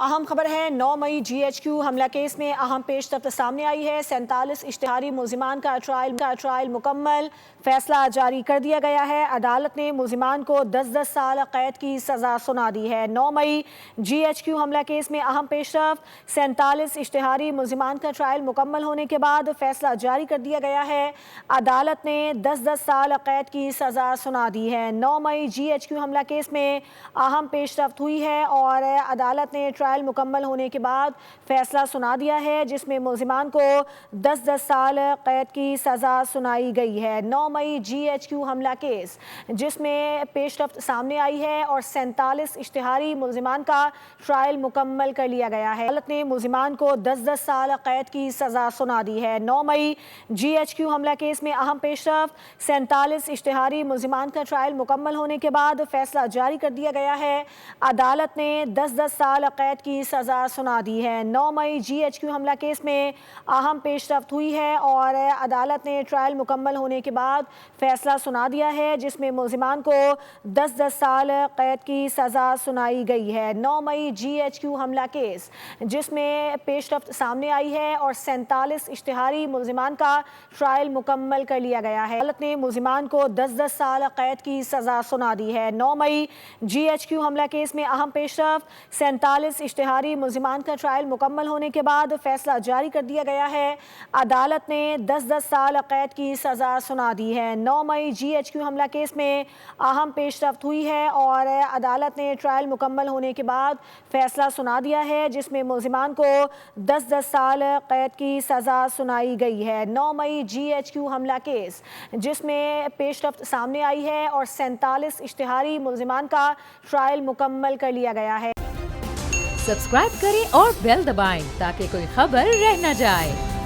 अहम खबर है 9 मई GHQ हमला केस में अहम पेशरफ्त सामने आई है। 47 इश्तिहारी मुलजिमान का ट्रायल मुकम्मल, फैसला जारी कर दिया गया है। अदालत ने मुलजिमान को 10-10 साल कैद की सज़ा सुना दी है। 9 मई GHQ हमला केस में अहम पेशरफ्त, 47 इश्तिहारी मुलजिमान का ट्रायल मुकम्मल होने के बाद फैसला जारी कर दिया गया है। अदालत ने 10-10 साल कैद की सज़ा सुना दी है। 9 मई GHQ हमला केस में अहम पेशरफ्त हुई है और अदालत ने ट्रायल मुकम्मल होने के बाद फैसला सुना दिया है, जिसमें मुलजिमान को 10-10 साल कैद की सज़ा सुनाई गई है। 9 मई GHQ हमला केस जिसमें पेशरफ्त सामने आई है और 47 इश्तिहारी मुलजिमान का ट्रायल मुकम्मल कर लिया गया है। अदालत ने मुलजिमान को 10-10 साल कैद की सज़ा सुना दी है। 9 मई GHQ हमला केस में अहम पेशरफ्त, 47 इश्तिहारी मुलजिमान का ट्रायल मुकम्मल होने के बाद फैसला जारी कर दिया गया है। अदालत ने 10-10 साल कैद की सज़ा सुना दी है। 9 मई GHQ हमला केस में अहम पेशरफ्त हुई है और अदालत ने ट्रायल मुकम्मल होने के बाद फैसला सुना दिया है, जिसमें मुलजिमान को 10-10 साल कैद की सज़ा सुनाई गई है। 9 मई GHQ हमला केस जिसमें पेशरफ्त सामने आई है और 47 इश्तिहारी मुलजिमान का ट्रायल मुकम्मल कर लिया गया है। अदालत ने मुलजिमान को 10-10 साल कैद की सज़ा सुना दी है। 9 मई GHQ हमला केस में अहम पेशरफ्त, 47 इश्तिहारी मुलजिमान का ट्रायल मुकम्मल होने के बाद फैसला जारी कर दिया गया है। अदालत ने 10-10 साल कैद की सज़ा सुना दी है। 9 मई GHQ हमला केस में अहम पेशरफ्त हुई है और अदालत ने ट्रायल मुकम्मल होने के बाद फैसला सुना दिया है, जिसमें मुलजिमान को 10-10 साल कैद की सज़ा सुनाई गई है। 9 मई GHQ हमला केस जिसमें पेशरफ्त सामने आई है और 47 इश्तिहारी मुलजिमान का ट्रायल मुकम्मल कर लिया गया है। सब्सक्राइब करें और बेल दबाएं ताकि कोई खबर रह न जाए।